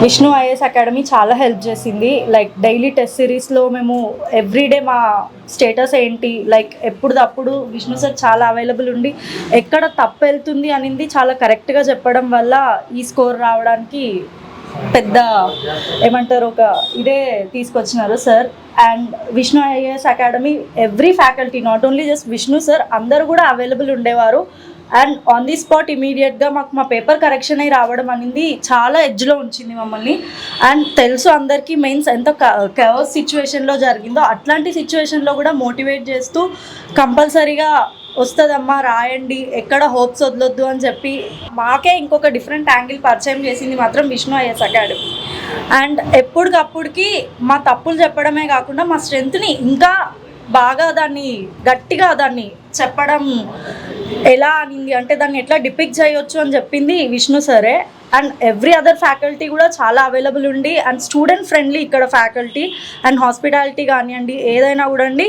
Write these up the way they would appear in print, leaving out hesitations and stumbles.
Vishnu IAS academy చాలా help చేసింది. Like daily test సిరీస్లో మేము ఎవ్రీడే మా స్టేటస్ ఏంటి, లైక్ ఎప్పుడప్పుడు విష్ణు సార్ చాలా అవైలబుల్ ఉండి ఎక్కడ తప్పు వెళ్తుంది అనేది చాలా కరెక్ట్గా చెప్పడం వల్ల ఈ స్కోర్ రావడానికి పెద్ద ఏమంటారు ఒక ఇదే తీసుకొచ్చినారు sir. And Vishnu IAS academy every faculty, not only just Vishnu sir, అందరూ కూడా అవైలబుల్ ఉండేవారు. అండ్ ఆన్ ది స్పాట్ ఇమీడియట్గా మాకు మా పేపర్ కరెక్షన్ అయి రావడం అనేది చాలా ఎడ్జ్లో ఉంచింది మమ్మల్ని. అండ్ తెలుసు అందరికీ మెయిన్స్ ఎంత కవర్స్ సిచ్యువేషన్లో జరిగిందో, అట్లాంటి సిచ్యువేషన్లో కూడా మోటివేట్ చేస్తూ కంపల్సరీగా వస్తుందమ్మా రాయండి, ఎక్కడ హోప్స్ వదలొద్దు అని చెప్పి మాకే ఇంకొక డిఫరెంట్ యాంగిల్ పరిచయం చేసింది మాత్రం విష్ణు ఐఏఎస్ అకాడమీ. అండ్ ఎప్పటికప్పుడుకి మా తప్పులు చెప్పడమే కాకుండా మా స్ట్రెంగ్త్ని ఇంకా బాగా దాన్ని గట్టిగా దాన్ని చెప్పడం ఎలా అనింది అంటే దాన్ని ఎట్లా డిపిక్ట్ చేయొచ్చు అని చెప్పింది విష్ణు సరే. అండ్ ఎవ్రీ అదర్ ఫ్యాకల్టీ కూడా చాలా అవైలబుల్ ఉండి అండ్ స్టూడెంట్ ఫ్రెండ్లీ ఇక్కడ ఫ్యాకల్టీ అండ్ హాస్పిటాలిటీ కానివ్వండి ఏదైనా కూడా అండి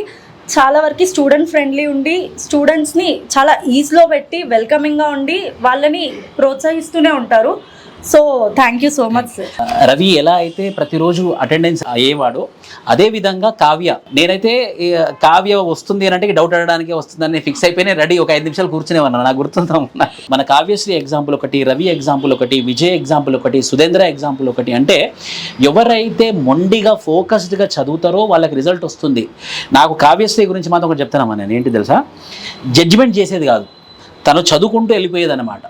చాలా వరకు స్టూడెంట్ ఫ్రెండ్లీ ఉండి స్టూడెంట్స్ని చాలా ఈజీలో పెట్టి వెల్కమింగ్గా ఉండి వాళ్ళని ప్రోత్సహిస్తూనే ఉంటారు. So thank you so much sir. Ravi ఎలా అయితే ప్రతిరోజు అటెండెన్స్ అయ్యేవాడు అదేవిధంగా కావ్య, నేనైతే కావ్య వస్తుంది అని అంటే డౌట్ అడగడానికి వస్తుందని ఫిక్స్ అయిపోయినా రెడీ ఒక 5 నిమిషాలు కూర్చునే ఉన్నాను. నాకు గుర్తుందా మన కావ్యశ్రీ ఎగ్జాంపుల్ ఒకటి, రవి ఎగ్జాంపుల్ ఒకటి, విజయ్ ఎగ్జాంపుల్ ఒకటి, సుధేంద్ర ఎగ్జాంపుల్ ఒకటి. అంటే ఎవరైతే మొండిగా ఫోకస్డ్గా చదువుతారో వాళ్ళకి రిజల్ట్ వస్తుంది. నాకు కావ్యశ్రీ గురించి మాత్రం ఒకటి చెప్తానమ్మా, నేను ఏంటి తెలుసా, జడ్జిమెంట్ చేసేది కాదు, తను చదువుకుంటూ వెళ్ళిపోయేది అనమాట.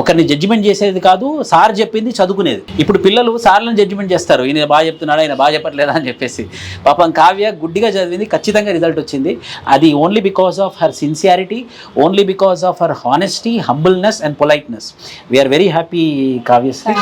ఒకరిని జడ్జిమెంట్ చేసేది కాదు, సార్ చెప్పింది చదువుకునేది. ఇప్పుడు పిల్లలు సార్లను జడ్జిమెంట్ చేస్తారు, ఈయన బాగా చెప్తున్నాడా ఈయన బాగా చెప్పట్లేదా అని చెప్పేసి. పాపం కావ్య గుడ్డిగా చదివింది, ఖచ్చితంగా రిజల్ట్ వచ్చింది. అది only because of her sincerity, only because of her honesty, humbleness and politeness. We are very happy Kavyasri.